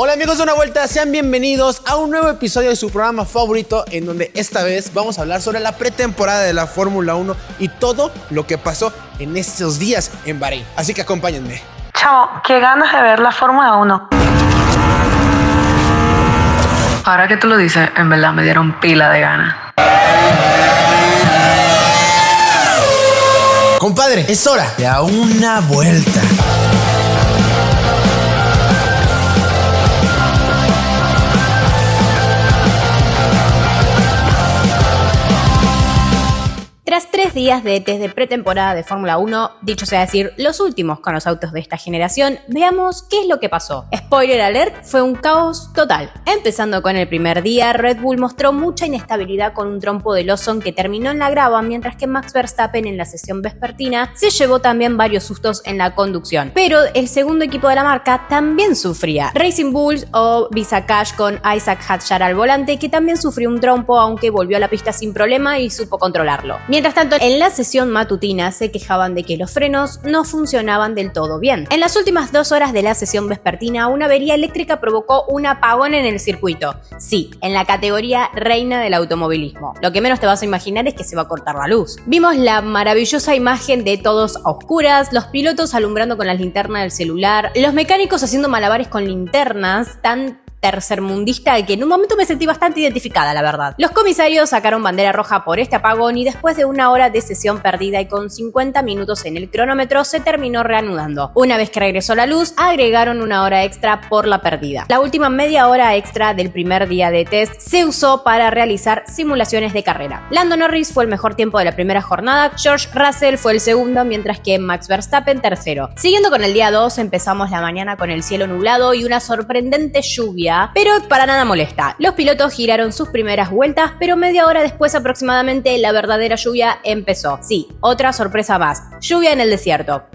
Hola amigos de Una Vuelta, sean bienvenidos a un nuevo episodio de su programa favorito, en donde esta vez vamos a hablar sobre la pretemporada de la Fórmula 1 y todo lo que pasó en estos días en Bahrein. Así que acompáñenme. Chao, qué ganas de ver la Fórmula 1. Ahora que tú lo dices, en verdad me dieron pila de ganas. Compadre, es hora de a una vuelta. Tras 3 días de test de pretemporada de Fórmula 1, dicho sea decir, los últimos con los autos de esta generación, veamos qué es lo que pasó. Spoiler alert, fue un caos total. Empezando con el primer día, Red Bull mostró mucha inestabilidad con un trompo de Lawson que terminó en la grava, mientras que Max Verstappen en la sesión vespertina se llevó también varios sustos en la conducción. Pero el segundo equipo de la marca también sufría. Racing Bulls o Visa Cash con Isaac Hadjar al volante, que también sufrió un trompo, aunque volvió a la pista sin problema y supo controlarlo. Mientras tanto, en la sesión matutina se quejaban de que los frenos no funcionaban del todo bien. En las últimas 2 horas de la sesión vespertina, una avería eléctrica provocó un apagón en el circuito. Sí, en la categoría reina del automovilismo. Lo que menos te vas a imaginar es que se va a cortar la luz. Vimos la maravillosa imagen de todos a oscuras, los pilotos alumbrando con las linternas del celular, los mecánicos haciendo malabares con linternas tan tercermundista que en un momento me sentí bastante identificada, la verdad. Los comisarios sacaron bandera roja por este apagón y después de 1 hora de sesión perdida y con 50 minutos en el cronómetro se terminó reanudando. Una vez que regresó la luz, agregaron 1 hora extra por la perdida. La última media hora extra del primer día de test se usó para realizar simulaciones de carrera. Lando Norris fue el mejor tiempo de la primera jornada, George Russell fue el segundo, mientras que Max Verstappen tercero. Siguiendo con el día 2, empezamos la mañana con el cielo nublado y una sorprendente lluvia, pero para nada molesta. Los pilotos giraron sus primeras vueltas, pero media hora después aproximadamente la verdadera lluvia empezó. Sí, otra sorpresa más, lluvia en el desierto.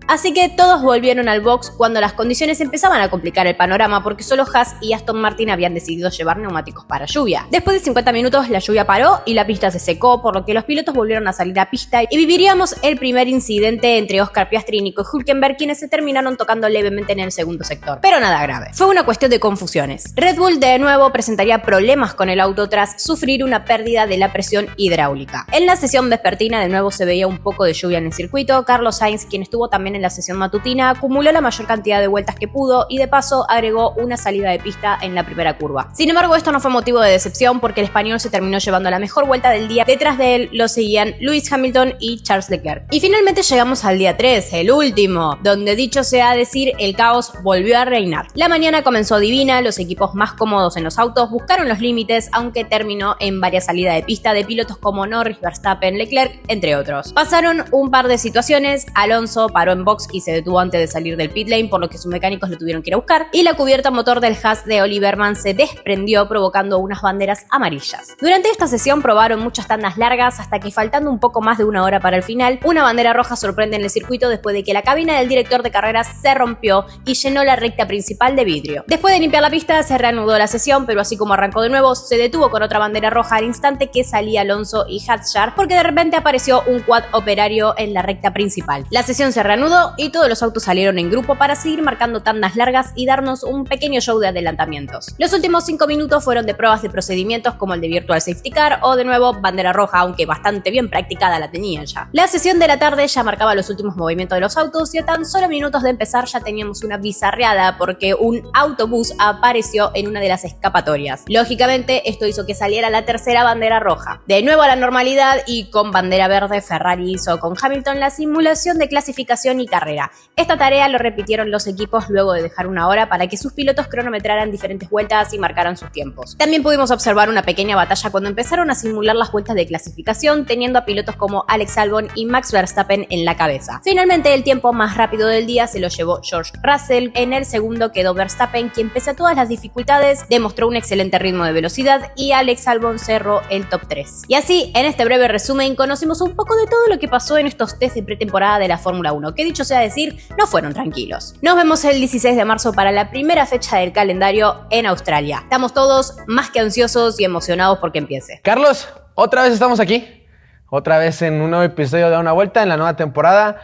Así que todos volvieron al box cuando las condiciones empezaban a complicar el panorama, porque solo Haas y Aston Martin habían decidido llevar neumáticos para lluvia. Después de 50 minutos la lluvia paró y la pista se secó, por lo que los pilotos volvieron a salir a pista y viviríamos el primer incidente entre Oscar Piastri y Nico Hülkenberg, quienes se terminaron tocando levemente en el segundo sector. Pero nada grave. Fue una cuestión de confusiones. Red Bull de nuevo presentaría problemas con el auto tras sufrir una pérdida de la presión hidráulica. En la sesión vespertina de nuevo se veía un poco de lluvia en el circuito. Carlos Sainz, quien estuvo también en la sesión matutina, acumuló la mayor cantidad de vueltas que pudo y de paso agregó una salida de pista en la primera curva. Sin embargo, esto no fue motivo de decepción, porque el español se terminó llevando la mejor vuelta del día. Detrás de él lo seguían Lewis Hamilton y Charles Leclerc. Y finalmente llegamos al día 3, el último, donde dicho sea decir, el caos volvió a reinar. La mañana comenzó divina, los equipos más cómodos en los autos buscaron los límites, aunque terminó en varias salidas de pista de pilotos como Norris, Verstappen, Leclerc, entre otros. Pasaron un par de situaciones, Alonso paró en box y se detuvo antes de salir del pit lane, por lo que sus mecánicos lo tuvieron que ir a buscar, y la cubierta motor del Haas de Oliver Mann se desprendió, provocando unas banderas amarillas. Durante esta sesión probaron muchas tandas largas, hasta que faltando un poco más de 1 hora para el final, una bandera roja sorprende en el circuito después de que la cabina del director de carreras se rompió y llenó la recta principal de vidrio. Después de limpiar la pista se reanudó la sesión, pero así como arrancó de nuevo, se detuvo con otra bandera roja al instante que salía Alonso y Hadjar, porque de repente apareció un quad operario en la recta principal. La sesión se reanudó y todos los autos salieron en grupo para seguir marcando tandas largas y darnos un pequeño show de adelantamientos. Los últimos 5 minutos fueron de pruebas de procedimientos como el de Virtual Safety Car o de nuevo bandera roja, aunque bastante bien practicada la tenían ya. La sesión de la tarde ya marcaba los últimos movimientos de los autos y a tan solo minutos de empezar ya teníamos una bizarreada, porque un autobús apareció en una de las escapatorias. Lógicamente esto hizo que saliera la tercera bandera roja. De nuevo a la normalidad y con bandera verde, Ferrari hizo con Hamilton la simulación de clasificación y carrera. Esta tarea lo repitieron los equipos luego de dejar 1 hora para que sus pilotos cronometraran diferentes vueltas y marcaran sus tiempos. También pudimos observar una pequeña batalla cuando empezaron a simular las vueltas de clasificación, teniendo a pilotos como Alex Albon y Max Verstappen en la cabeza. Finalmente, el tiempo más rápido del día se lo llevó George Russell. En el segundo quedó Verstappen, quien pese a todas las dificultades demostró un excelente ritmo de velocidad, y Alex Albon cerró el top 3. Y así, en este breve resumen, conocimos un poco de todo lo que pasó en estos test de pretemporada de la Fórmula 1, que dicho sea decir, no fueron tranquilos. Nos vemos el 16 de marzo para la primera fecha del calendario en Australia. Estamos todos más que ansiosos y emocionados porque empiece. Carlos, otra vez estamos aquí. Otra vez en un nuevo episodio de Una Vuelta en la nueva temporada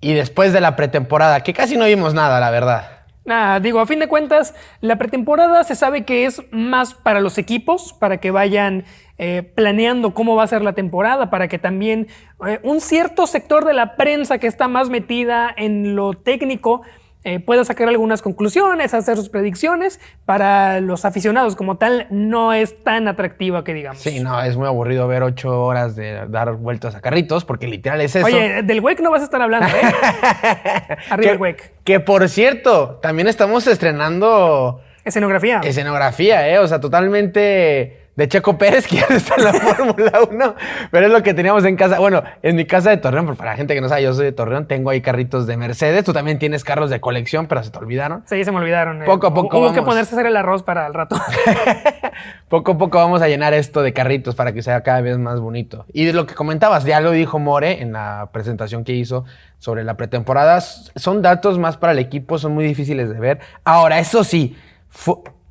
y después de la pretemporada, que casi no vimos nada, la verdad. Digo, a fin de cuentas, la pretemporada se sabe que es más para los equipos, para que vayan planeando cómo va a ser la temporada, para que también un cierto sector de la prensa que está más metida en lo técnico pueda sacar algunas conclusiones, hacer sus predicciones. Para los aficionados como tal, no es tan atractiva que digamos. Sí, no, es muy aburrido ver 8 horas de dar vueltas a carritos, porque literal es eso. Oye, del WEC no vas a estar hablando, ¿eh? Arriba el WEC. Que por cierto, también estamos estrenando... Escenografía. Escenografía, o sea, totalmente... de Checo Pérez, que ya no está en la Fórmula 1, pero es lo que teníamos en casa. Bueno, en mi casa de Torreón, porque para la gente que no sabe, yo soy de Torreón, tengo ahí carritos de Mercedes. Tú también tienes carros de colección, pero se te olvidaron. Sí, se me olvidaron. Poco a poco Hubo vamos. que ponerse a hacer el arroz para el rato. Poco a poco vamos a llenar esto de carritos para que sea cada vez más bonito. Y de lo que comentabas, ya lo dijo More en la presentación que hizo sobre la pretemporada, son datos más para el equipo, son muy difíciles de ver. Ahora, eso sí,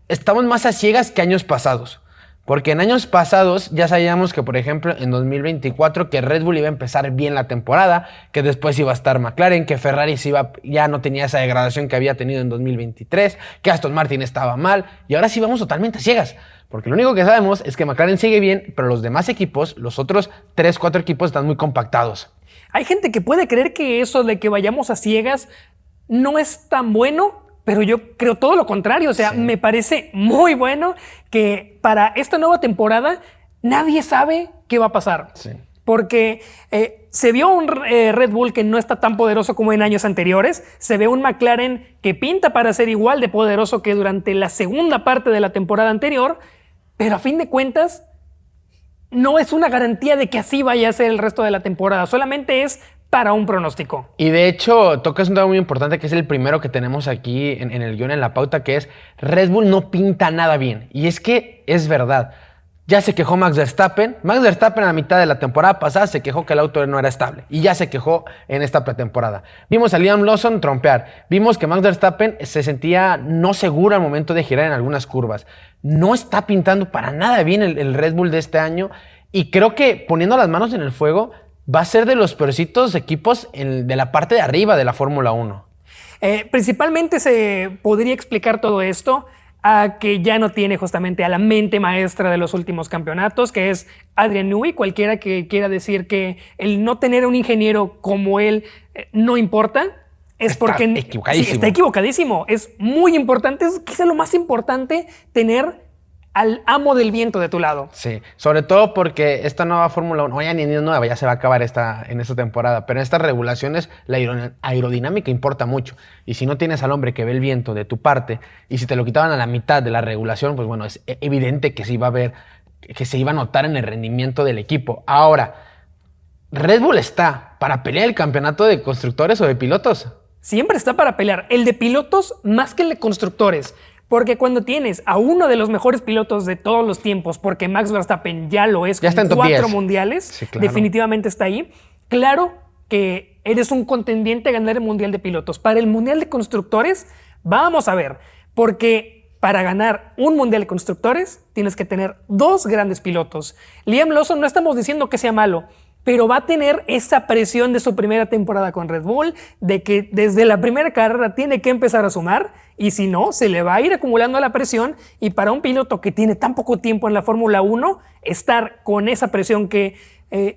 estamos más a ciegas que años pasados. Porque en años pasados ya sabíamos que, por ejemplo, en 2024 que Red Bull iba a empezar bien la temporada, que después iba a estar McLaren, que Ferrari ya no tenía esa degradación que había tenido en 2023, que Aston Martin estaba mal, y ahora sí vamos totalmente a ciegas. Porque lo único que sabemos es que McLaren sigue bien, pero los demás equipos, los otros 3, 4 equipos están muy compactados. Hay gente que puede creer que eso de que vayamos a ciegas no es tan bueno, pero yo creo todo lo contrario. O sea, sí, me parece muy bueno que para esta nueva temporada nadie sabe qué va a pasar. Sí. Porque se vio un Red Bull que no está tan poderoso como en años anteriores. Se ve un McLaren que pinta para ser igual de poderoso que durante la segunda parte de la temporada anterior. Pero a fin de cuentas, no es una garantía de que así vaya a ser el resto de la temporada. Solamente es para un pronóstico. Y de hecho, tocas un tema muy importante que es el primero que tenemos aquí en el guión, en la pauta, que es Red Bull no pinta nada bien. Y es que es verdad. Ya se quejó Max Verstappen. Max Verstappen a la mitad de la temporada pasada se quejó que el auto no era estable. Y ya se quejó en esta pretemporada. Vimos a Liam Lawson trompear. Vimos que Max Verstappen se sentía no seguro al momento de girar en algunas curvas. No está pintando para nada bien el Red Bull de este año. Y creo que poniendo las manos en el fuego va a ser de los peorcitos equipos de la parte de arriba de la Fórmula 1. Principalmente se podría explicar todo esto a que ya no tiene justamente a la mente maestra de los últimos campeonatos, que es Adrian Newey. Cualquiera que quiera decir que el no tener un ingeniero como él no importa, es porque equivocadísimo. Sí, está equivocadísimo. Es muy importante, es quizá lo más importante, tener al amo del viento de tu lado. Sí, sobre todo porque esta nueva Fórmula 1, ya ni es nueva, ya se va a acabar en esta temporada, pero en estas regulaciones la aerodinámica importa mucho. Y si no tienes al hombre que ve el viento de tu parte, y si te lo quitaban a la mitad de la regulación, pues bueno, es evidente que se iba a notar en el rendimiento del equipo. Ahora, ¿Red Bull está para pelear el campeonato de constructores o de pilotos? Siempre está para pelear. El de pilotos más que el de constructores. Porque cuando tienes a uno de los mejores pilotos de todos los tiempos, porque Max Verstappen ya lo es, ya con 4 mundiales, sí, claro, definitivamente está ahí. Claro que eres un contendiente a ganar el Mundial de Pilotos. Para el Mundial de Constructores, vamos a ver, porque para ganar un Mundial de Constructores tienes que tener 2 grandes pilotos. Liam Lawson no estamos diciendo que sea malo, pero va a tener esa presión de su primera temporada con Red Bull, de que desde la primera carrera tiene que empezar a sumar, y si no, se le va a ir acumulando la presión. Y para un piloto que tiene tan poco tiempo en la Fórmula 1, estar con esa presión que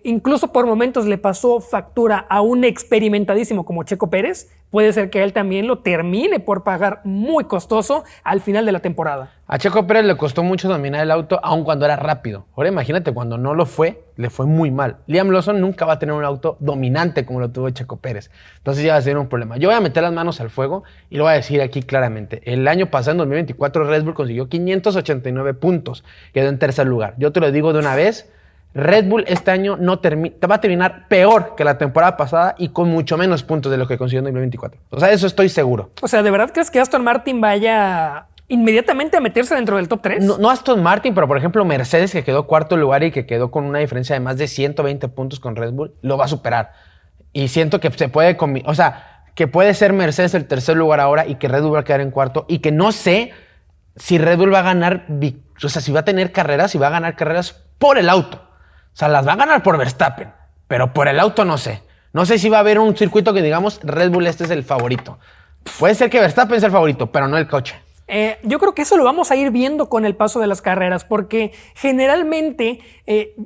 incluso por momentos le pasó factura a un experimentadísimo como Checo Pérez, puede ser que él también lo termine por pagar muy costoso al final de la temporada. A Checo Pérez le costó mucho dominar el auto, aun cuando era rápido. Ahora imagínate, cuando no lo fue, le fue muy mal. Liam Lawson nunca va a tener un auto dominante como lo tuvo Checo Pérez. Entonces ya va a ser un problema. Yo voy a meter las manos al fuego y lo voy a decir aquí claramente. El año pasado, en 2024, Red Bull consiguió 589 puntos. Quedó en tercer lugar. Yo te lo digo de una vez. Red Bull este año va a terminar peor que la temporada pasada y con mucho menos puntos de lo que consiguió en 2024. O sea, eso estoy seguro. O sea, ¿de verdad crees que Aston Martin vaya inmediatamente a meterse dentro del top 3? No Aston Martin, pero por ejemplo Mercedes, que quedó cuarto lugar y que quedó con una diferencia de más de 120 puntos con Red Bull, lo va a superar. Y siento que se puede combinar, o sea, que puede ser Mercedes el tercer lugar ahora y que Red Bull va a quedar en cuarto, y que no sé si Red Bull va a ganar, o sea, si va a tener carreras, si va a ganar carreras por el auto. O sea, las va a ganar por Verstappen, pero por el auto no sé. No sé si va a haber un circuito que digamos Red Bull este es el favorito. Puede ser que Verstappen sea el favorito, pero no el coche. Yo creo que eso lo vamos a ir viendo con el paso de las carreras, porque generalmente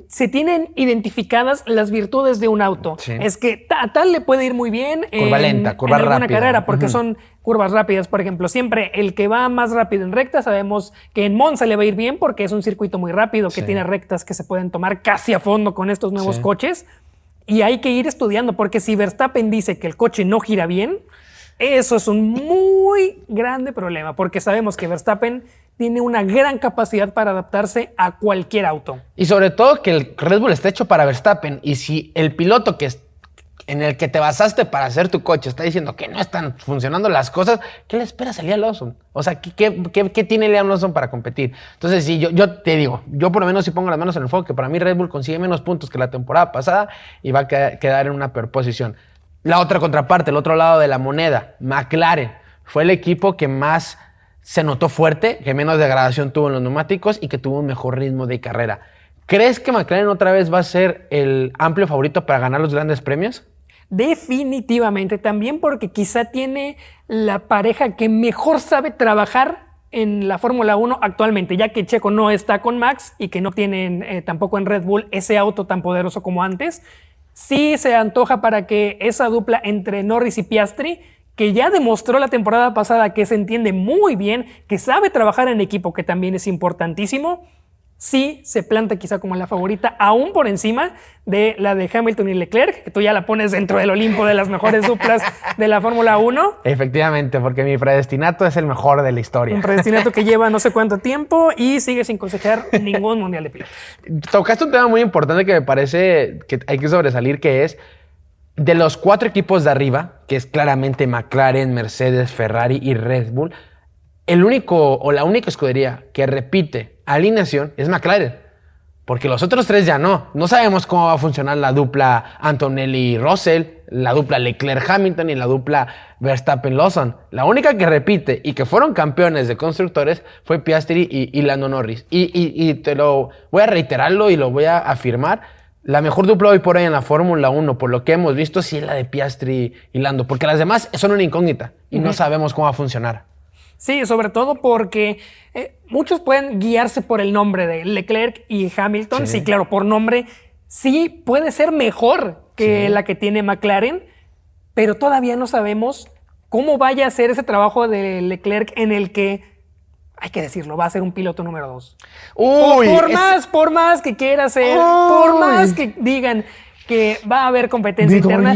se tienen identificadas las virtudes de un auto. Sí. Es que a tal le puede ir muy bien Curva lenta, curva en alguna rápida. carrera, porque son curvas rápidas. Por ejemplo, siempre el que va más rápido en recta, sabemos que en Monza le va a ir bien porque es un circuito muy rápido, que tiene rectas que se pueden tomar casi a fondo con estos nuevos coches. Y hay que ir estudiando, porque si Verstappen dice que el coche no gira bien, eso es un muy grande problema, porque sabemos que Verstappen tiene una gran capacidad para adaptarse a cualquier auto. Y sobre todo que el Red Bull está hecho para Verstappen. Y si el piloto en el que te basaste para hacer tu coche está diciendo que no están funcionando las cosas, ¿qué le esperas a Liam Lawson? O sea, ¿qué tiene Liam Lawson para competir? Entonces, sí, yo te digo, yo por lo menos sí pongo las manos en el fuego, que para mí Red Bull consigue menos puntos que la temporada pasada y va a quedar en una peor posición. La otra contraparte, el otro lado de la moneda, McLaren, fue el equipo que más se notó fuerte, que menos degradación tuvo en los neumáticos y que tuvo un mejor ritmo de carrera. ¿Crees que McLaren otra vez va a ser el amplio favorito para ganar los grandes premios? Definitivamente, también porque quizá tiene la pareja que mejor sabe trabajar en la Fórmula 1 actualmente, ya que Checo no está con Max y que no tienen tampoco en Red Bull ese auto tan poderoso como antes. Sí se antoja para que esa dupla entre Norris y Piastri, que ya demostró la temporada pasada que se entiende muy bien, que sabe trabajar en equipo, que también es importantísimo, sí se planta quizá como la favorita, aún por encima de la de Hamilton y Leclerc, que tú ya la pones dentro del Olimpo de las mejores duplas de la Fórmula 1. Efectivamente, porque mi predestinato es el mejor de la historia. Un predestinato que lleva no sé cuánto tiempo y sigue sin cosechar ningún mundial de pilotos. Tocaste un tema muy importante que me parece que hay que sobresalir, que es de los 4 equipos de arriba, que es claramente McLaren, Mercedes, Ferrari y Red Bull, el único o la única escudería que repite alineación es McLaren, porque los otros 3 ya no. No sabemos cómo va a funcionar la dupla Antonelli-Russell, la dupla Leclerc-Hamilton y la dupla Verstappen-Lawson. La única que repite y que fueron campeones de constructores fue Piastri y Lando Norris. Y te lo voy a reiterarlo y lo voy a afirmar. La mejor dupla hoy por hoy en la Fórmula 1, por lo que hemos visto, sí es la de Piastri y Lando, porque las demás son una incógnita y no sabemos cómo va a funcionar. Sí, sobre todo porque muchos pueden guiarse por el nombre de Leclerc y Hamilton. Sí, claro, por nombre sí puede ser mejor que la que tiene McLaren, pero todavía no sabemos cómo vaya a ser ese trabajo de Leclerc en el que, hay que decirlo, va a ser un piloto número 2. Por más que quiera ser, por más que digan que va a haber competencia interna,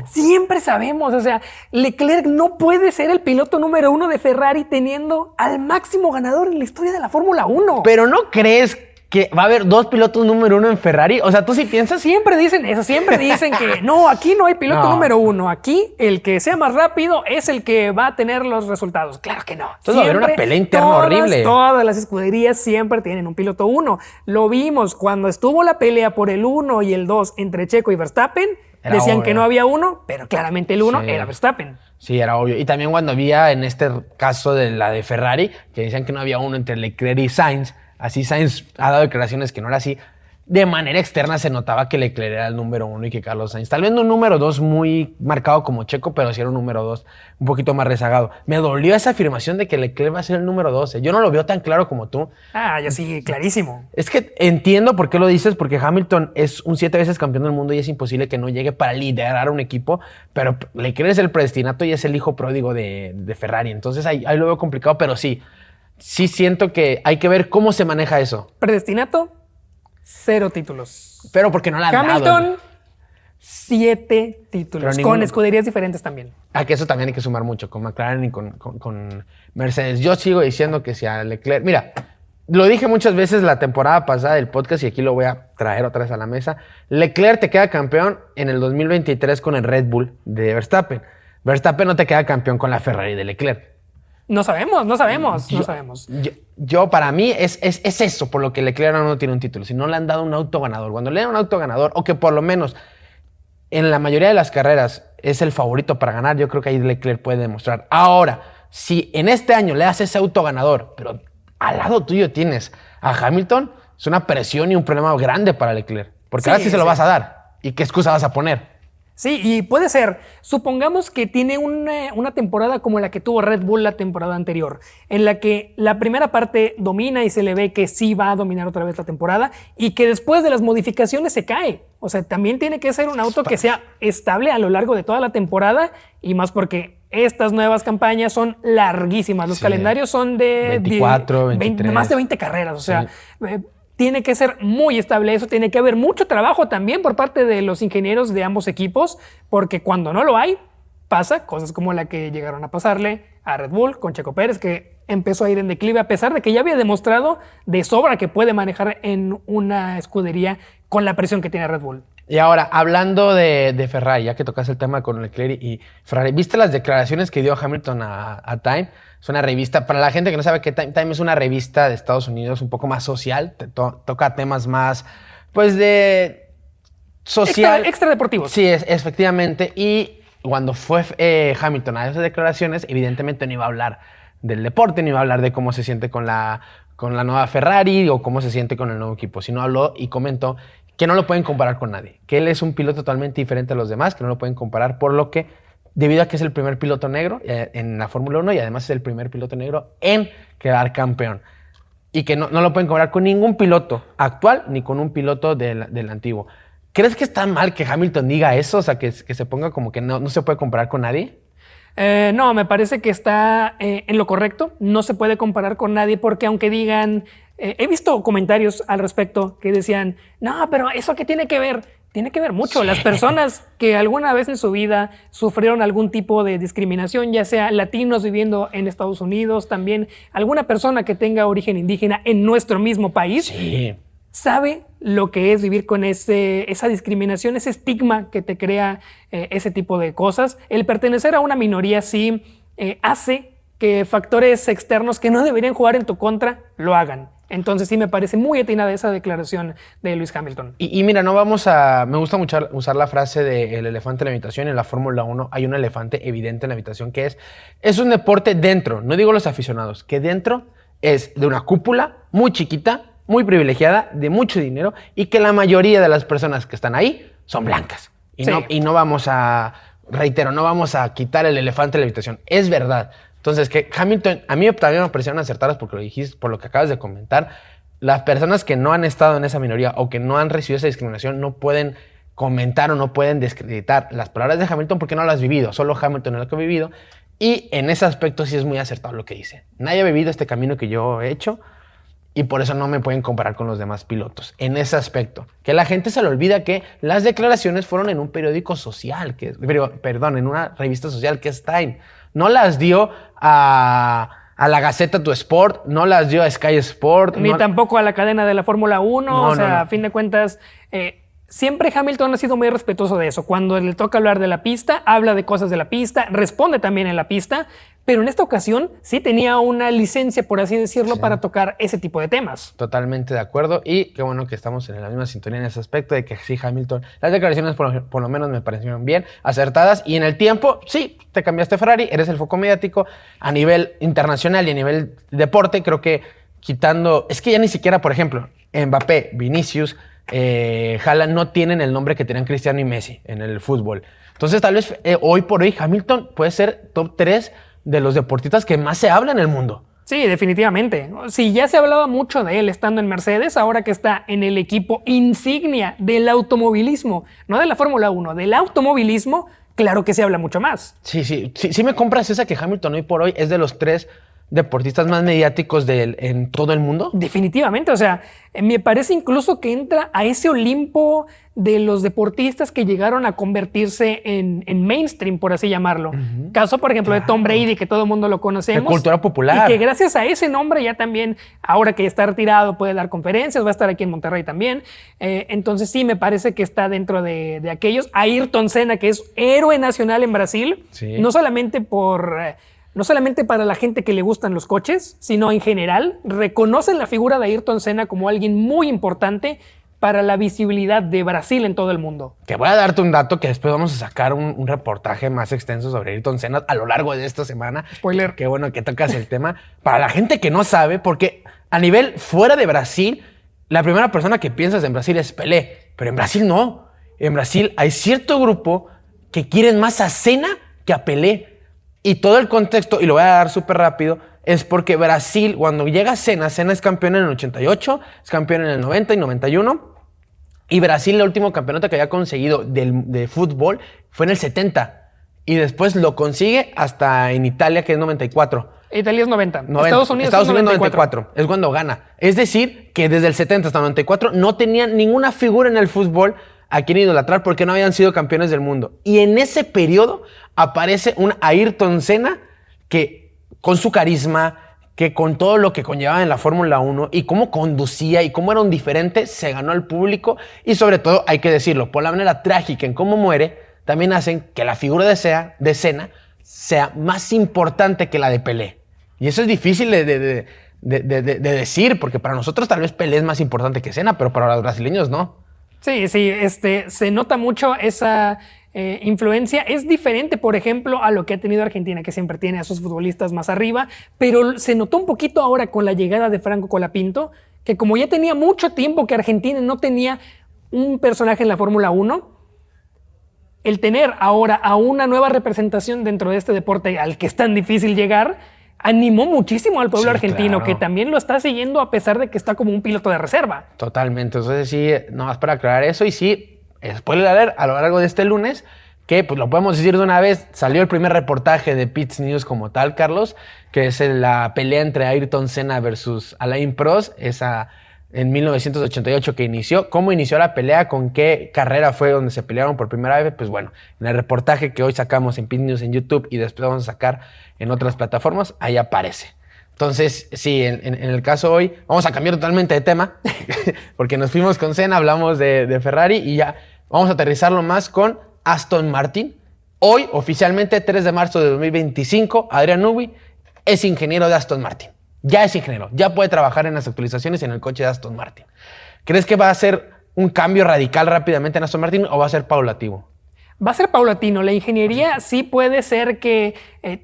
siempre sabemos, o sea, Leclerc no puede ser el piloto número 1 de Ferrari teniendo al máximo ganador en la historia de la Fórmula 1. Pero ¿no crees que va a haber 2 pilotos número 1 en Ferrari? O sea, ¿tú sí piensas? Siempre dicen eso, siempre dicen que no, aquí no hay piloto número 1, aquí el que sea más rápido es el que va a tener los resultados. Claro que no. Entonces va a haber una pelea interna horrible. Todas las escuderías siempre tienen un piloto 1. Lo vimos cuando estuvo la pelea por el 1 y el 2 entre Checo y Verstappen. Decían que no había 1, pero claramente el 1 era Verstappen. Sí, era obvio. Y también cuando había en este caso de la de Ferrari, que decían que no había 1 entre Leclerc y Sainz. Así Sainz ha dado declaraciones que no era así. De manera externa se notaba que Leclerc era el número 1 y que Carlos Sainz, tal vez no un número 2 muy marcado como Checo, pero sí era un número 2 un poquito más rezagado. Me dolió esa afirmación de que Leclerc va a ser el número 12. Yo no lo veo tan claro como tú. Yo sí, clarísimo. Es que entiendo por qué lo dices, porque Hamilton es un 7 veces campeón del mundo y es imposible que no llegue para liderar un equipo, pero Leclerc es el predestinato y es el hijo pródigo de Ferrari. Entonces ahí lo veo complicado, pero sí siento que hay que ver cómo se maneja eso. Predestinato, 0 títulos. Pero porque no la han dado. Hamilton, 7 títulos, con escuderías diferentes también. Que eso también hay que sumar mucho, con McLaren y con Mercedes. Yo sigo diciendo que si a Leclerc... Mira, lo dije muchas veces la temporada pasada del podcast y aquí lo voy a traer otra vez a la mesa. Leclerc te queda campeón en el 2023 con el Red Bull de Verstappen. Verstappen no te queda campeón con la Ferrari de Leclerc. No sabemos. Yo para mí es eso por lo que Leclerc no tiene un título. Si no le han dado un auto ganador. Cuando le dan un auto ganador, o que por lo menos en la mayoría de las carreras es el favorito para ganar, yo creo que ahí Leclerc puede demostrar. Ahora, si en este año le das ese auto ganador, pero al lado tuyo tienes a Hamilton, es una presión y un problema grande para Leclerc. Porque ahora sí se lo vas a dar. ¿Y qué excusa vas a poner? Sí, y puede ser. Supongamos que tiene una temporada como la que tuvo Red Bull la temporada anterior, en la que la primera parte domina y se le ve que sí va a dominar otra vez la temporada y que después de las modificaciones se cae. O sea, también tiene que ser un auto que sea estable a lo largo de toda la temporada y más porque estas nuevas campañas son larguísimas. Los calendarios son de 24, 23. más de 20 carreras. O sea, tiene que ser muy estable eso, tiene que haber mucho trabajo también por parte de los ingenieros de ambos equipos, porque cuando no lo hay, pasa cosas como la que llegaron a pasarle a Red Bull con Checo Pérez, que empezó a ir en declive a pesar de que ya había demostrado de sobra que puede manejar en una escudería con la presión que tiene Red Bull. Y ahora, hablando de Ferrari, ya que tocas el tema con Leclerc y Ferrari, ¿viste las declaraciones que dio Hamilton a Time? Es una revista, para la gente que no sabe que Time es una revista de Estados Unidos un poco más social, toca temas más, pues, de social. Extra deportivos. Sí, efectivamente. Y cuando fue Hamilton a esas declaraciones, evidentemente no iba a hablar del deporte, no iba a hablar de cómo se siente con la nueva Ferrari o cómo se siente con el nuevo equipo, sino habló y comentó que no lo pueden comparar con nadie, que él es un piloto totalmente diferente a los demás, que no lo pueden comparar por lo que, debido a que es el primer piloto negro en la Fórmula 1 y además es el primer piloto negro en quedar campeón. Y que no lo pueden comparar con ningún piloto actual ni con un piloto del antiguo. ¿Crees que está mal que Hamilton diga eso? O sea, que se ponga como que no se puede comparar con nadie. No, me parece que está en lo correcto. No se puede comparar con nadie porque aunque digan... he visto comentarios al respecto que decían, no, pero ¿eso qué tiene que ver? Tiene que ver mucho. Sí. Las personas que alguna vez en su vida sufrieron algún tipo de discriminación, ya sea latinos viviendo en Estados Unidos, también alguna persona que tenga origen indígena en nuestro mismo país, Sí. sabe lo que es vivir con esa discriminación, ese estigma que te crea ese tipo de cosas. El pertenecer a una minoría sí hace que factores externos que no deberían jugar en tu contra lo hagan. Entonces sí me parece muy atinada esa declaración de Lewis Hamilton. Y mira, me gusta mucho usar la frase del elefante en la habitación. En la Fórmula 1 hay un elefante evidente en la habitación que es un deporte dentro, no digo los aficionados, que dentro es de una cúpula muy chiquita, muy privilegiada, de mucho dinero y que la mayoría de las personas que están ahí son blancas. Y no vamos a, reitero, no vamos a quitar el elefante de la habitación. Es verdad. Entonces, que Hamilton, a mí también me parecieron acertadas porque lo dijiste, por lo que acabas de comentar. Las personas que no han estado en esa minoría o que no han recibido esa discriminación no pueden comentar o no pueden descreditar las palabras de Hamilton porque no las has vivido. Solo Hamilton es lo que ha vivido. Y en ese aspecto sí es muy acertado lo que dice. Nadie ha vivido este camino que yo he hecho y por eso no me pueden comparar con los demás pilotos. En ese aspecto. Que la gente se le olvida que las declaraciones fueron en un periódico social, en una revista social que es Time. No las dio a la Gaceta Tu Sport, no las dio a Sky Sport. Ni tampoco a la cadena de la Fórmula 1. A fin de cuentas, siempre Hamilton ha sido muy respetuoso de eso. Cuando le toca hablar de la pista, habla de cosas de la pista, responde también en la pista, pero en esta ocasión sí tenía una licencia, por así decirlo, para tocar ese tipo de temas. Totalmente de acuerdo y qué bueno que estamos en la misma sintonía en ese aspecto de que sí, Hamilton, las declaraciones por lo menos me parecieron bien, acertadas y en el tiempo, sí, te cambiaste Ferrari, eres el foco mediático a nivel internacional y a nivel deporte, creo que quitando, es que ya ni siquiera, por ejemplo, Mbappé, Vinicius, Haaland no tienen el nombre que tenían Cristiano y Messi en el fútbol. Entonces tal vez hoy por hoy Hamilton puede ser top 3 de los deportistas que más se habla en el mundo. Sí, definitivamente. Sí, ya se hablaba mucho de él estando en Mercedes, ahora que está en el equipo insignia del automovilismo, no de la Fórmula 1, del automovilismo, claro que se habla mucho más. Sí me compras esa que Hamilton hoy por hoy es de los 3 deportistas más mediáticos en todo el mundo. Definitivamente, o sea, me parece incluso que entra a ese Olimpo de los deportistas que llegaron a convertirse en mainstream, por así llamarlo. Caso, por ejemplo, de Tom Brady, que todo el mundo lo conocemos. De cultura popular. Y que gracias a ese nombre ya también, ahora que está retirado, puede dar conferencias, va a estar aquí en Monterrey también. Entonces sí, me parece que está dentro de aquellos. Ayrton Senna, que es héroe nacional en Brasil, no solamente para la gente que le gustan los coches, sino en general, reconocen la figura de Ayrton Senna como alguien muy importante para la visibilidad de Brasil en todo el mundo. Que voy a darte un dato que después vamos a sacar un reportaje más extenso sobre Ayrton Senna a lo largo de esta semana. Spoiler. Qué bueno que tocas el tema. Para la gente que no sabe, porque a nivel fuera de Brasil, la primera persona que piensas en Brasil es Pelé, pero en Brasil no. En Brasil hay cierto grupo que quieren más a Senna que a Pelé. Y todo el contexto, y lo voy a dar súper rápido, es porque Brasil, cuando llega Senna es campeón en el 88, es campeón en el 90 y 91. Y Brasil, el último campeonato que había conseguido de fútbol fue en el 70. Y después lo consigue hasta en Italia, que es 94. Italia es 90. 90. Estados Unidos es 94. Es cuando gana. Es decir, que desde el 70 hasta el 94 no tenían ninguna figura en el fútbol a quien idolatrar porque no habían sido campeones del mundo. Y en ese periodo aparece un Ayrton Senna que con su carisma, que con todo lo que conllevaba en la Fórmula 1 y cómo conducía y cómo era un diferente, se ganó al público y sobre todo, hay que decirlo, por la manera trágica en cómo muere, también hacen que la figura de Senna sea más importante que la de Pelé. Y eso es difícil de decir, porque para nosotros tal vez Pelé es más importante que Senna, pero para los brasileños no. Sí, se nota mucho esa influencia. Es diferente, por ejemplo, a lo que ha tenido Argentina, que siempre tiene a sus futbolistas más arriba, pero se notó un poquito ahora con la llegada de Franco Colapinto, que como ya tenía mucho tiempo que Argentina no tenía un personaje en la Fórmula 1, el tener ahora a una nueva representación dentro de este deporte al que es tan difícil llegar, animó muchísimo al pueblo argentino, claro, que también lo está siguiendo a pesar de que está como un piloto de reserva. Totalmente. Entonces sí, nomás para aclarar eso, y sí, spoiler alert, a lo largo de este lunes, que pues lo podemos decir de una vez, salió el primer reportaje de Pits News como tal, Carlos, que es la pelea entre Ayrton Senna versus Alain Prost, esa en 1988 que inició. ¿Cómo inició la pelea? ¿Con qué carrera fue donde se pelearon por primera vez? Pues bueno, en el reportaje que hoy sacamos en Pits News en YouTube y después vamos a sacar en otras plataformas, ahí aparece. Entonces, sí, en el caso hoy, vamos a cambiar totalmente de tema, porque nos fuimos con Senna, hablamos de Ferrari y ya vamos a aterrizarlo más con Aston Martin. Hoy, oficialmente, 3 de marzo de 2025, Adrian Newey es ingeniero de Aston Martin. Ya es ingeniero, ya puede trabajar en las actualizaciones en el coche de Aston Martin. ¿Crees que va a ser un cambio radical rápidamente en Aston Martin o va a ser paulatativo? Va a ser paulatino. La ingeniería sí puede ser que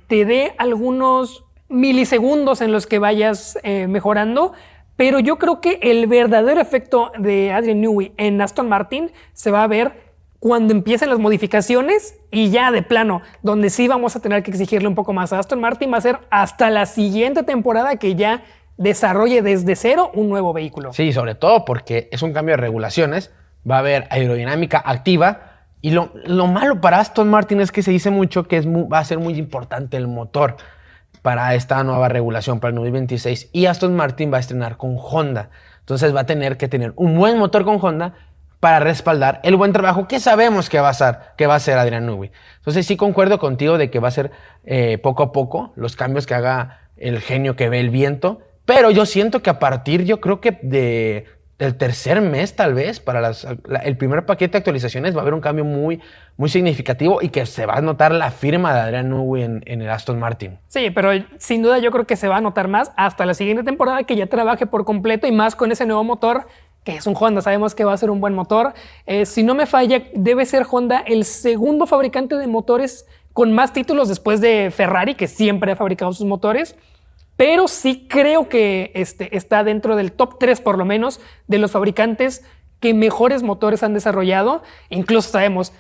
te dé algunos milisegundos en los que vayas mejorando, pero yo creo que el verdadero efecto de Adrian Newey en Aston Martin se va a ver cuando empiecen las modificaciones y ya de plano, donde sí vamos a tener que exigirle un poco más a Aston Martin, va a ser hasta la siguiente temporada que ya desarrolle desde cero un nuevo vehículo. Sí, sobre todo porque es un cambio de regulaciones, va a haber aerodinámica activa y lo malo para Aston Martin es que se dice mucho que va a ser muy importante el motor para esta nueva regulación para el 2026 y Aston Martin va a estrenar con Honda. Entonces va a tener que tener un buen motor con Honda para respaldar el buen trabajo que sabemos que va a hacer Adrian Newey. Entonces sí concuerdo contigo de que va a ser poco a poco los cambios que haga el genio que ve el viento, pero yo siento que a partir, yo creo que del tercer mes tal vez, para el primer paquete de actualizaciones va a haber un cambio muy, muy significativo y que se va a notar la firma de Adrian Newey en el Aston Martin. Sí, pero sin duda yo creo que se va a notar más hasta la siguiente temporada que ya trabaje por completo y más con ese nuevo motor que es un Honda. Sabemos que va a ser un buen motor. Si no me falla, debe ser Honda el segundo fabricante de motores con más títulos después de Ferrari, que siempre ha fabricado sus motores. Pero sí creo que está dentro del top 3 por lo menos de los fabricantes que mejores motores han desarrollado. Incluso sabemos,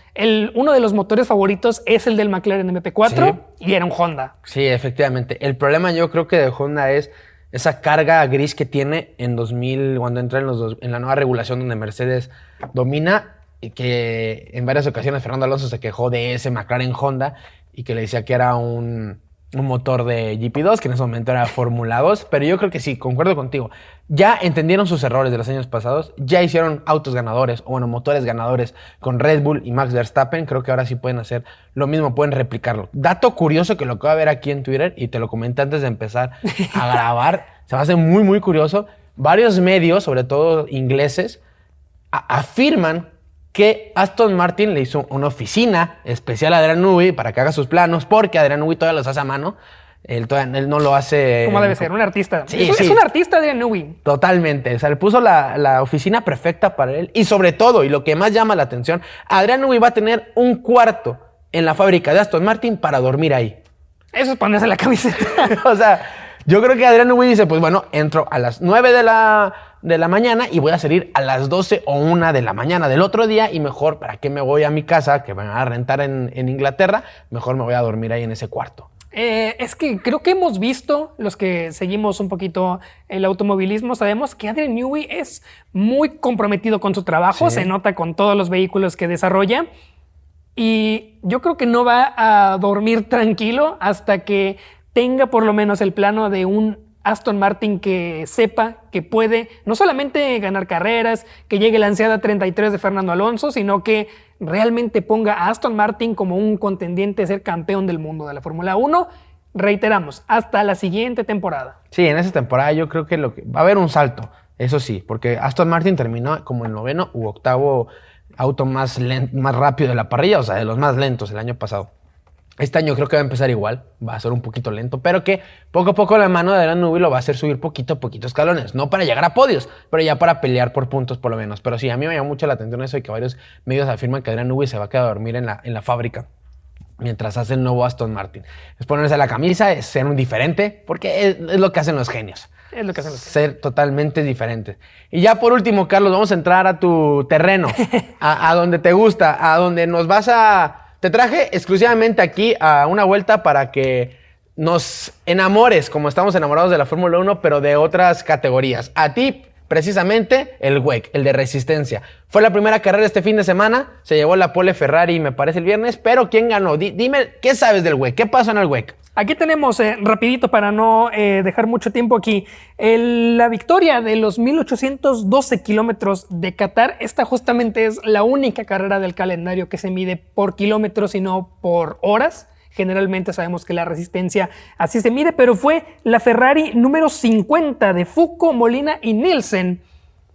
uno de los motores favoritos es el del McLaren MP4 sí, y era un Honda. Sí, efectivamente. El problema yo creo que de Honda es esa carga gris que tiene en 2000, cuando entra en la nueva regulación donde Mercedes domina, y que en varias ocasiones Fernando Alonso se quejó de ese McLaren Honda y que le decía que era un motor de GP2, que en ese momento era Fórmula 2, pero yo creo que sí, concuerdo contigo. Ya entendieron sus errores de los años pasados, ya hicieron autos ganadores, o bueno, motores ganadores con Red Bull y Max Verstappen, creo que ahora sí pueden hacer lo mismo, pueden replicarlo. Dato curioso que lo acabo de ver aquí en Twitter, y te lo comenté antes de empezar a grabar, se me hace muy, muy curioso. Varios medios, sobre todo ingleses, afirman que Aston Martin le hizo una oficina especial a Adrian Newey para que haga sus planos, porque Adrian Newey todavía los hace a mano. Él no lo hace... Como debe ser, un artista. Sí, es un artista, Adrian Newey. Totalmente. O sea, le puso la oficina perfecta para él. Y sobre todo, y lo que más llama la atención, Adrian Newey va a tener un cuarto en la fábrica de Aston Martin para dormir ahí. Eso es ponerse la camiseta. O sea, Yo creo que Adrián Newey dice, pues bueno, entro a las 9 de la mañana y voy a salir a las 12 o 1 de la mañana del otro día y mejor, ¿para qué me voy a mi casa que van a rentar en Inglaterra? Mejor me voy a dormir ahí en ese cuarto. Es que creo que hemos visto, los que seguimos un poquito el automovilismo, sabemos que Adrian Newey es muy comprometido con su trabajo, se nota con todos los vehículos que desarrolla y yo creo que no va a dormir tranquilo hasta que tenga por lo menos el plano de un Aston Martin que sepa que puede no solamente ganar carreras, que llegue la ansiada 33 de Fernando Alonso, sino que realmente ponga a Aston Martin como un contendiente a ser campeón del mundo de la Fórmula 1. Reiteramos, hasta la siguiente temporada. Sí, en esa temporada yo creo que va a haber un salto, eso sí, porque Aston Martin terminó como el 9º u 8º auto más rápido de la parrilla, o sea, de los más lentos el año pasado. Este año creo que va a empezar igual, va a ser un poquito lento, pero que poco a poco la mano de Adrian Newey lo va a hacer subir poquito a poquito escalones, no para llegar a podios, pero ya para pelear por puntos por lo menos. Pero sí, a mí me llama mucho la atención eso y que varios medios afirman que Adrian Newey se va a quedar a dormir en la fábrica mientras hace el nuevo Aston Martin. Es ponerse la camisa, es ser un diferente, porque es lo que hacen los genios. Es lo que hacen los genios. Ser totalmente diferentes. Y ya por último, Carlos, vamos a entrar a tu terreno, a donde te gusta, a donde nos vas a... Te traje exclusivamente aquí a una vuelta para que nos enamores, como estamos enamorados de la Fórmula 1, pero de otras categorías. A ti, precisamente, el WEC, el de resistencia. Fue la primera carrera este fin de semana, se llevó la pole Ferrari, me parece, el viernes, pero ¿quién ganó? Dime, ¿qué sabes del WEC? ¿Qué pasó en el WEC? Aquí tenemos, rapidito para no dejar mucho tiempo aquí, la victoria de los 1812 kilómetros de Qatar. Esta justamente es la única carrera del calendario que se mide por kilómetros y no por horas. Generalmente sabemos que la resistencia así se mide, pero fue la Ferrari número 50 de Foucault, Molina y Nielsen.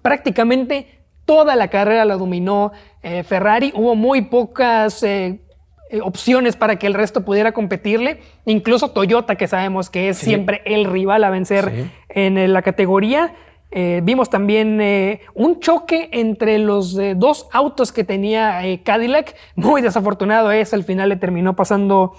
Prácticamente toda la carrera la dominó Ferrari. Hubo muy pocas opciones para que el resto pudiera competirle. Incluso Toyota, que sabemos que es siempre el rival a vencer en la categoría. Vimos también un choque entre los dos autos que tenía Cadillac. Muy desafortunado es, al final le terminó pasando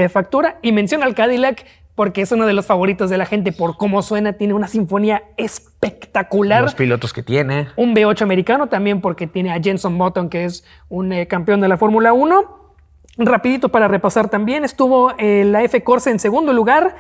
factura. Y menciono al Cadillac porque es uno de los favoritos de la gente por cómo suena. Tiene una sinfonía espectacular. Los pilotos que tiene. Un V8 americano también porque tiene a Jenson Button, que es un campeón de la Fórmula 1. Rapidito para repasar también, estuvo la F-Corse en segundo lugar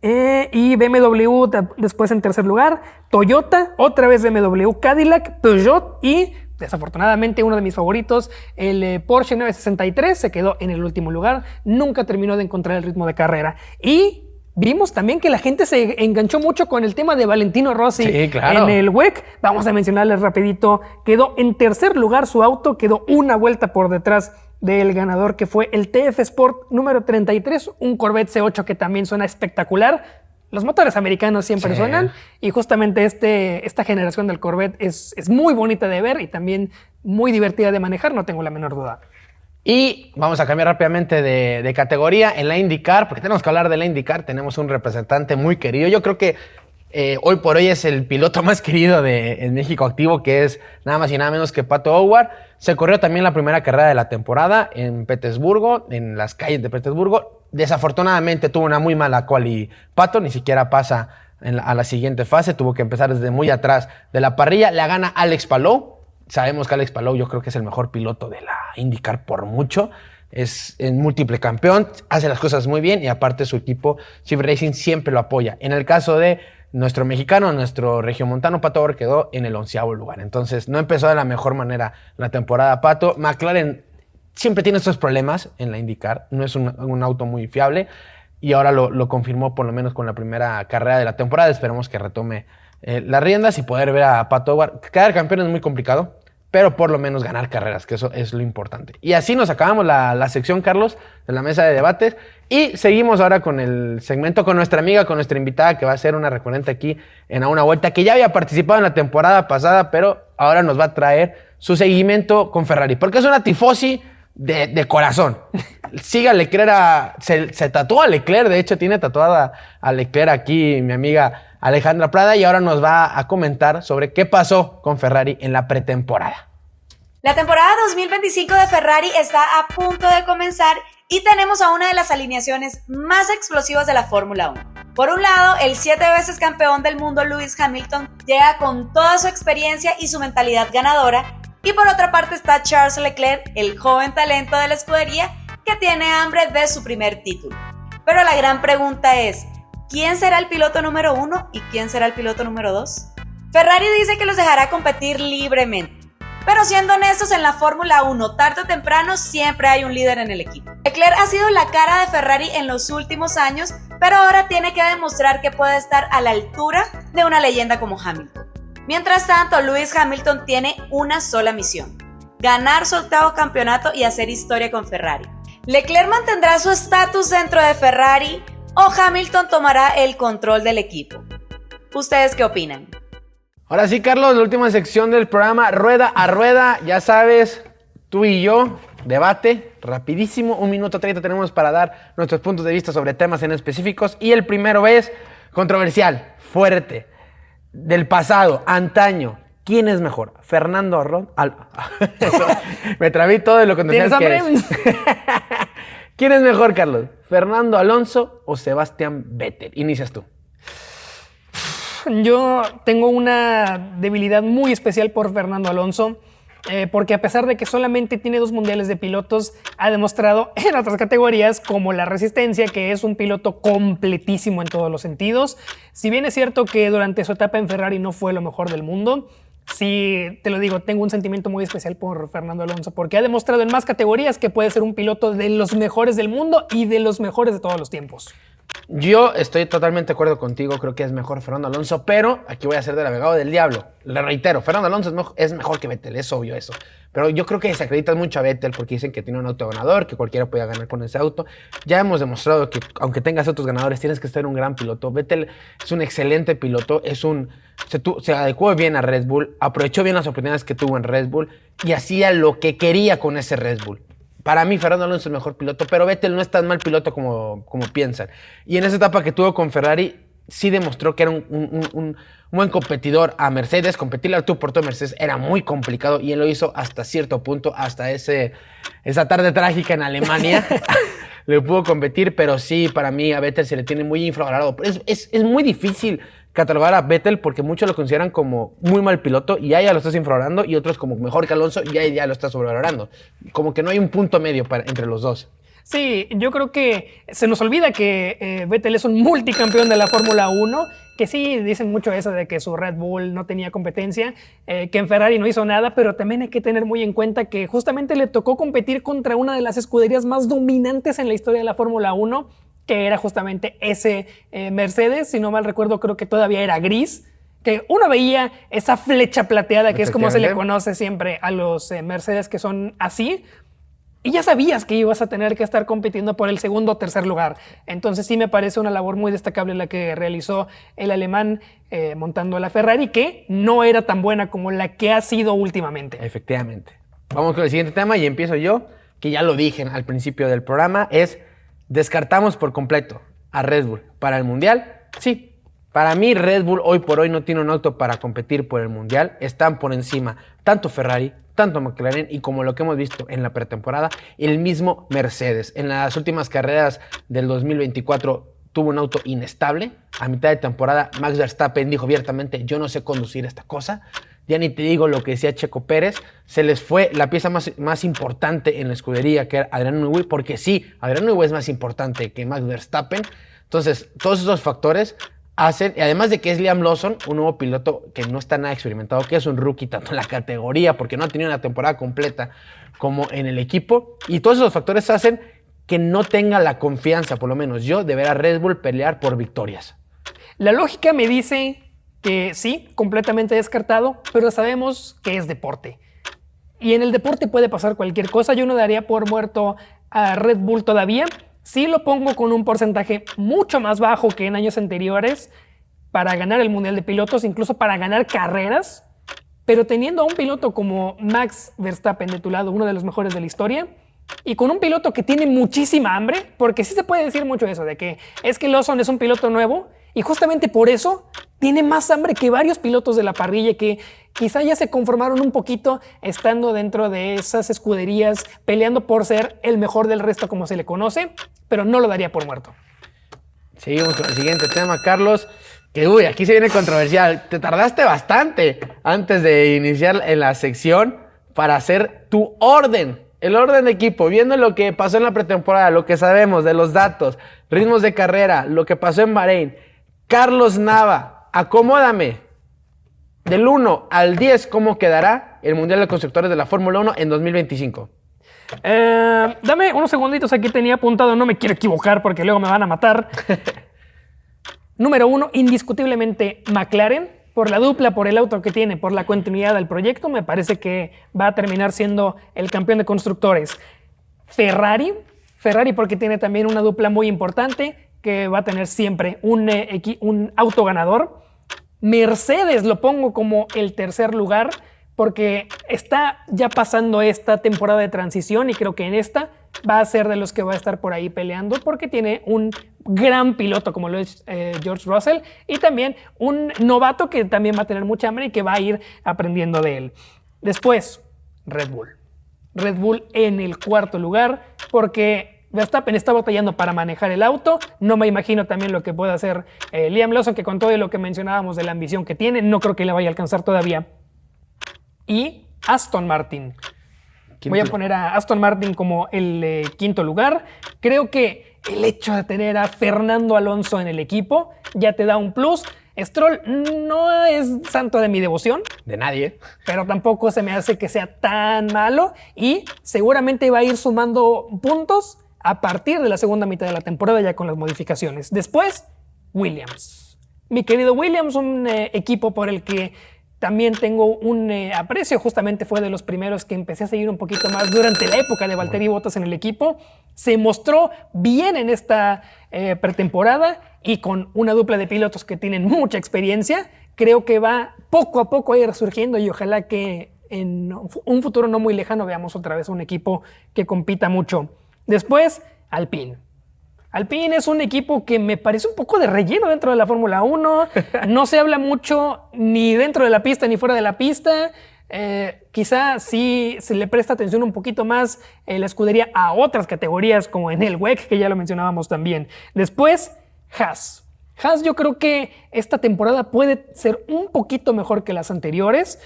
y BMW después en tercer lugar, Toyota, otra vez BMW, Cadillac, Peugeot y desafortunadamente uno de mis favoritos, el Porsche 963, se quedó en el último lugar, nunca terminó de encontrar el ritmo de carrera. Y vimos también que la gente se enganchó mucho con el tema de Valentino Rossi en el WEC. Vamos a mencionarles rapidito, quedó en tercer lugar su auto, quedó una vuelta por detrás del ganador, que fue el TF Sport número 33, un Corvette C8 que también suena espectacular. Los motores americanos siempre suenan y justamente esta generación del Corvette es muy bonita de ver y también muy divertida de manejar, no tengo la menor duda. Y vamos a cambiar rápidamente de categoría en la IndyCar, porque tenemos que hablar de la IndyCar. Tenemos un representante muy querido. Yo creo que hoy por hoy es el piloto más querido en México activo, que es nada más y nada menos que Pato O'Ward. Se corrió también la primera carrera de la temporada en Petersburgo, en las calles de Petersburgo. Desafortunadamente tuvo una muy mala quali Pato, ni siquiera pasa a la siguiente fase. Tuvo que empezar desde muy atrás de la parrilla. La gana Alex Palou. Sabemos que Alex Palou yo creo que es el mejor piloto de la IndyCar por mucho. Es un múltiple campeón, hace las cosas muy bien y aparte su equipo Chief Racing siempre lo apoya. En el caso de nuestro mexicano, nuestro regiomontano, Pato O'Ward quedó en el 11º lugar. Entonces no empezó de la mejor manera la temporada Pato. McLaren siempre tiene estos problemas en la IndyCar, no es un auto muy fiable y ahora lo confirmó por lo menos con la primera carrera de la temporada. Esperemos que retome las riendas y poder ver a Pato O'Ward. Quedar campeón es muy complicado, pero por lo menos ganar carreras, que eso es lo importante. Y así nos acabamos la sección, Carlos, de la mesa de debates. Y seguimos ahora con el segmento con nuestra amiga, con nuestra invitada, que va a ser una recurrente aquí en A Una Vuelta, que ya había participado en la temporada pasada, pero ahora nos va a traer su seguimiento con Ferrari, porque es una tifosi de corazón. Sigue a Leclerc, se tatuó a Leclerc, de hecho tiene tatuada a Leclerc aquí mi amiga Alejandra Prada, y ahora nos va a comentar sobre qué pasó con Ferrari en la pretemporada. La temporada 2025 de Ferrari está a punto de comenzar y tenemos a una de las alineaciones más explosivas de la Fórmula 1. Por un lado, el 7 veces campeón del mundo Lewis Hamilton llega con toda su experiencia y su mentalidad ganadora, y por otra parte está Charles Leclerc, el joven talento de la escudería que tiene hambre de su primer título. Pero la gran pregunta es, ¿quién será el piloto número 1 y quién será el piloto número 2? Ferrari dice que los dejará competir libremente. Pero siendo honestos, en la Fórmula 1, tarde o temprano, siempre hay un líder en el equipo. Leclerc ha sido la cara de Ferrari en los últimos años, pero ahora tiene que demostrar que puede estar a la altura de una leyenda como Hamilton. Mientras tanto, Lewis Hamilton tiene una sola misión: ganar su 8º campeonato y hacer historia con Ferrari. ¿Leclerc mantendrá su estatus dentro de Ferrari o Hamilton tomará el control del equipo? ¿Ustedes qué opinan? Ahora sí, Carlos, la última sección del programa, rueda a rueda. Ya sabes, tú y yo, debate rapidísimo, 1 minuto 30 tenemos para dar nuestros puntos de vista sobre temas en específicos. Y el primero es controversial, fuerte, del pasado, antaño. ¿Quién es mejor? Fernando Alonso. Me trabé todo de lo controversial que es. ¿Quién es mejor, Carlos? ¿Fernando Alonso o Sebastián Vettel? Inicias tú. Yo tengo una debilidad muy especial por Fernando Alonso, porque a pesar de que solamente tiene 2 mundiales de pilotos, ha demostrado en otras categorías como la resistencia que es un piloto completísimo en todos los sentidos. Si bien es cierto que durante su etapa en Ferrari no fue lo mejor del mundo, sí, te lo digo, tengo un sentimiento muy especial por Fernando Alonso, porque ha demostrado en más categorías que puede ser un piloto de los mejores del mundo y de los mejores de todos los tiempos. Yo estoy totalmente de acuerdo contigo, creo que es mejor Fernando Alonso, pero aquí voy a ser del abogado del diablo. Le reitero, Fernando Alonso es mejor que Vettel, es obvio eso. Pero yo creo que desacreditan mucho a Vettel porque dicen que tiene un auto ganador, que cualquiera puede ganar con ese auto. Ya hemos demostrado que aunque tengas otros ganadores, tienes que ser un gran piloto. Vettel es un excelente piloto, se adecuó bien a Red Bull, aprovechó bien las oportunidades que tuvo en Red Bull y hacía lo que quería con ese Red Bull. Para mí, Fernando Alonso es el mejor piloto, pero Vettel no es tan mal piloto como piensan. Y en esa etapa que tuvo con Ferrari, sí demostró que era un buen competidor a Mercedes. Competirle al tú por todo Mercedes era muy complicado y él lo hizo hasta cierto punto, hasta esa tarde trágica en Alemania. Le pudo competir, pero sí, para mí a Vettel se le tiene muy infravalorado. Es muy difícil catalogar a Vettel porque muchos lo consideran como muy mal piloto y ya lo estás infravalorando, y otros como mejor que Alonso y ya lo estás sobrevalorando. Como que no hay un punto medio entre los dos. Sí, yo creo que se nos olvida que Vettel es un multicampeón de la Fórmula 1, que sí dicen mucho eso de que su Red Bull no tenía competencia, que en Ferrari no hizo nada, pero también hay que tener muy en cuenta que justamente le tocó competir contra una de las escuderías más dominantes en la historia de la Fórmula 1, que era justamente ese Mercedes, si no mal recuerdo creo que todavía era gris, que uno veía esa flecha plateada que es como se le conoce siempre a los Mercedes que son así, y ya sabías que ibas a tener que estar compitiendo por el 2º o 3er lugar. Entonces sí me parece una labor muy destacable la que realizó el alemán montando la Ferrari, que no era tan buena como la que ha sido últimamente. Efectivamente. Vamos con el siguiente tema y empiezo yo, que ya lo dije al principio del programa, es descartamos por completo a Red Bull para el Mundial. Sí, para mí Red Bull hoy por hoy no tiene un auto para competir por el Mundial. Están por encima tanto Ferrari, tanto McLaren y, como lo que hemos visto en la pretemporada, el mismo Mercedes. En las últimas carreras del 2024 tuvo un auto inestable. A mitad de temporada Max Verstappen dijo abiertamente: yo no sé conducir esta cosa. Ya ni te digo lo que decía Checo Pérez. Se les fue la pieza más importante en la escudería, que era Adrian Newey, porque sí, Adrian Newey es más importante que Max Verstappen. Entonces, todos esos factores hacen, y además de que es Liam Lawson, un nuevo piloto que no está nada experimentado, que es un rookie tanto en la categoría, porque no ha tenido una temporada completa, como en el equipo, y todos esos factores hacen que no tenga la confianza, por lo menos yo, de ver a Red Bull pelear por victorias. La lógica me dice que sí, completamente descartado, pero sabemos que es deporte. Y en el deporte puede pasar cualquier cosa. Yo no daría por muerto a Red Bull todavía. Sí lo pongo con un porcentaje mucho más bajo que en años anteriores para ganar el Mundial de Pilotos, incluso para ganar carreras. Pero teniendo a un piloto como Max Verstappen de tu lado, uno de los mejores de la historia, y con un piloto que tiene muchísima hambre, porque sí se puede decir mucho eso, de que es que Lawson es un piloto nuevo, y justamente por eso tiene más hambre que varios pilotos de la parrilla que quizá ya se conformaron un poquito estando dentro de esas escuderías, peleando por ser el mejor del resto como se le conoce, pero no lo daría por muerto. Seguimos con el siguiente tema, Carlos. Que aquí se viene controversial. Te tardaste bastante antes de iniciar en la sección para hacer tu orden. El orden de equipo, viendo lo que pasó en la pretemporada, lo que sabemos de los datos, ritmos de carrera, lo que pasó en Bahrein. Carlos Nava, acomódame. Del 1 al 10, ¿cómo quedará el Mundial de Constructores de la Fórmula 1 en 2025? Dame unos segunditos, aquí tenía apuntado, no me quiero equivocar porque luego me van a matar. Número 1, indiscutiblemente McLaren, por la dupla, por el auto que tiene, por la continuidad del proyecto, me parece que va a terminar siendo el campeón de constructores. Ferrari porque tiene también una dupla muy importante, que va a tener siempre un auto ganador. Mercedes lo pongo como el tercer lugar, porque está ya pasando esta temporada de transición y creo que en esta va a ser de los que va a estar por ahí peleando, porque tiene un gran piloto como lo es George Russell, y también un novato que también va a tener mucha hambre y que va a ir aprendiendo de él. Después, Red Bull en el cuarto lugar, porque Verstappen está batallando para manejar el auto. No me imagino también lo que puede hacer Liam Lawson, que con todo lo que mencionábamos de la ambición que tiene, no creo que le vaya a alcanzar todavía. Y Aston Martin. Voy a poner a Aston Martin como el quinto lugar. Creo que el hecho de tener a Fernando Alonso en el equipo ya te da un plus. Stroll no es santo de mi devoción. De nadie. Pero tampoco se me hace que sea tan malo. Y seguramente va a ir sumando puntos a partir de la segunda mitad de la temporada, ya con las modificaciones. Después, Williams. Mi querido Williams, un equipo por el que también tengo un aprecio. Justamente fue de los primeros que empecé a seguir un poquito más durante la época de Valtteri Bottas en el equipo. Se mostró bien en esta pretemporada, y con una dupla de pilotos que tienen mucha experiencia, creo que va poco a poco a ir resurgiendo, y ojalá que en un futuro no muy lejano veamos otra vez un equipo que compita mucho. Después, Alpine. Alpine es un equipo que me parece un poco de relleno dentro de la Fórmula 1. No se habla mucho ni dentro de la pista ni fuera de la pista. Quizá sí se le presta atención un poquito más la escudería a otras categorías, como en el WEC, que ya lo mencionábamos también. Después, Haas. Haas, yo creo que esta temporada puede ser un poquito mejor que las anteriores,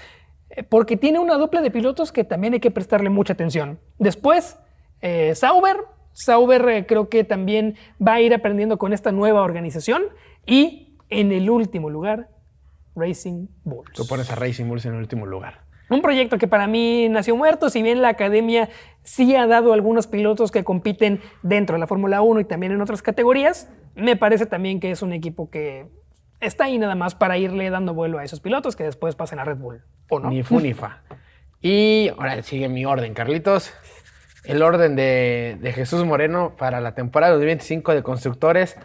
porque tiene una dupla de pilotos que también hay que prestarle mucha atención. Después, Sauber creo que también va a ir aprendiendo con esta nueva organización. Y en el último lugar, Racing Bulls. Tú pones a Racing Bulls en el último lugar. Un proyecto que para mí nació muerto, si bien la academia sí ha dado algunos pilotos que compiten dentro de la Fórmula 1 y también en otras categorías. Me parece también que es un equipo que está ahí nada más para irle dando vuelo a esos pilotos que después pasen a Red Bull, ¿o no? Ni fu ni fa. Y ahora sigue mi orden, Carlitos. El orden de Jesús Moreno para la temporada 2025 de constructores.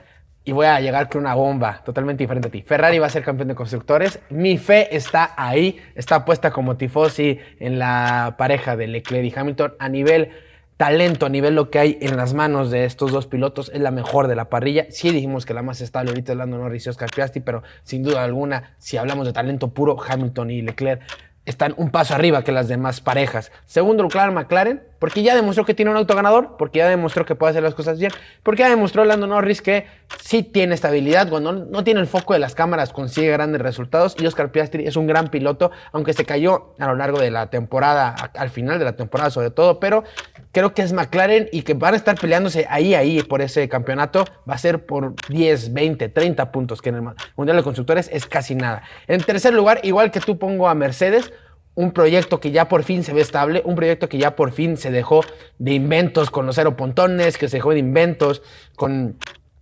Y voy a llegar con una bomba totalmente diferente a ti. Ferrari va a ser campeón de constructores. Mi fe está ahí. Está puesta como tifosi en la pareja de Leclerc y Hamilton. A nivel talento, a nivel lo que hay en las manos de estos dos pilotos, es la mejor de la parrilla. Sí dijimos que la más estable ahorita es Lando Norris y Oscar Piastri, pero sin duda alguna, si hablamos de talento puro, Hamilton y Leclerc están un paso arriba que las demás parejas. Segundo lugar, McLaren, porque ya demostró que tiene un auto ganador, porque ya demostró que puede hacer las cosas bien, porque ya demostró Lando Norris que sí tiene estabilidad, cuando no tiene el foco de las cámaras consigue grandes resultados, y Oscar Piastri es un gran piloto, aunque se cayó a lo largo de la temporada, al final de la temporada sobre todo, pero creo que es McLaren y que van a estar peleándose ahí por ese campeonato. Va a ser por 10, 20, 30 puntos, que en el Mundial de Constructores es casi nada. En tercer lugar, igual que tú, pongo a Mercedes, un proyecto que ya por fin se ve estable, un proyecto que ya por fin se dejó de inventos con los aeropontones, que se dejó de inventos con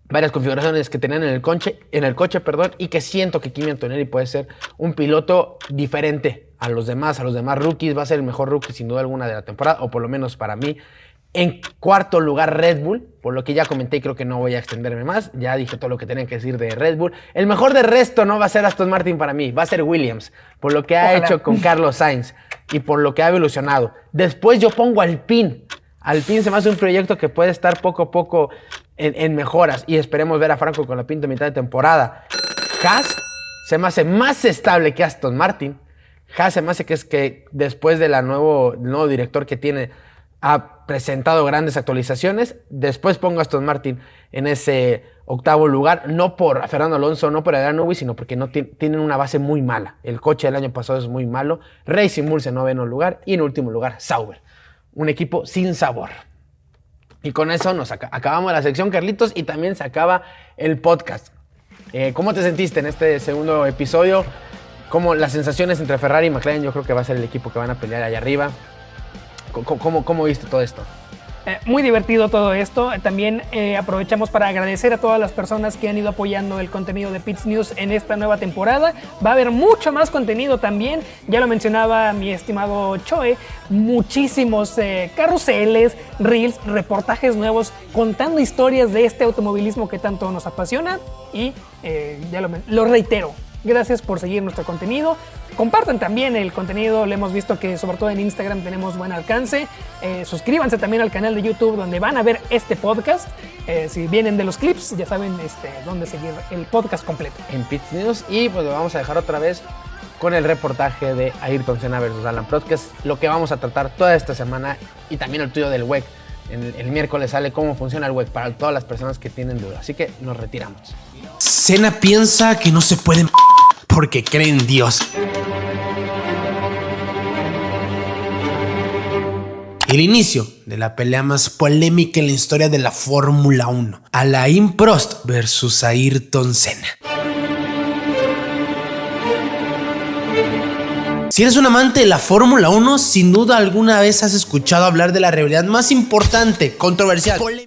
varias configuraciones que tenían en el coche, y que siento que Kimi Antonelli puede ser un piloto diferente a los demás rookies. Va a ser el mejor rookie sin duda alguna de la temporada, o por lo menos para mí. En cuarto lugar, Red Bull, por lo que ya comenté y creo que no voy a extenderme más. Ya dije todo lo que tenía que decir de Red Bull. El mejor de resto no va a ser Aston Martin para mí, va a ser Williams, por lo que ha hecho con Carlos Sainz y por lo que ha evolucionado. Después yo pongo Alpine. Alpine se me hace un proyecto que puede estar poco a poco en mejoras, y esperemos ver a Franco con la pinta a mitad de temporada. Haas se me hace más estable que Aston Martin. Haas se me hace que es que después del nuevo director que tiene, ha presentado grandes actualizaciones. Después pongo a Aston Martin en ese octavo lugar, no por Fernando Alonso, no por Adrian Newey, sino porque no tienen una base muy mala. El coche del año pasado es muy malo. Racing Bulls en noveno lugar y en último lugar Sauber. Un equipo sin sabor. Y con eso nos acabamos la sección, Carlitos, y también se acaba el podcast. ¿Cómo te sentiste en este segundo episodio? ¿Cómo las sensaciones entre Ferrari y McLaren? Yo creo que va a ser el equipo que van a pelear allá arriba. ¿Cómo viste todo esto? Muy divertido todo esto. También aprovechamos para agradecer a todas las personas que han ido apoyando el contenido de Pits News en esta nueva temporada. Va a haber mucho más contenido también. Ya lo mencionaba mi estimado Choe. Muchísimos carruseles, reels, reportajes nuevos contando historias de este automovilismo que tanto nos apasiona. Y ya lo reitero. Gracias por seguir nuestro contenido. Compartan también el contenido. Le hemos visto que sobre todo en Instagram tenemos buen alcance. Suscríbanse también al canal de YouTube donde van a ver este podcast. Si vienen de los clips, ya saben dónde seguir el podcast completo. En Pits News. Y pues lo vamos a dejar otra vez con el reportaje de Ayrton Senna versus Alan Prost, que es lo que vamos a tratar toda esta semana. Y también el tuyo del WEC. El miércoles sale cómo funciona el WEC para todas las personas que tienen dudas. Así que nos retiramos. Senna piensa que no se pueden porque cree en Dios. El inicio de la pelea más polémica en la historia de la Fórmula 1. Alain Prost versus Ayrton Senna. Si eres un amante de la Fórmula 1, sin duda alguna vez has escuchado hablar de la rivalidad más importante, controversial,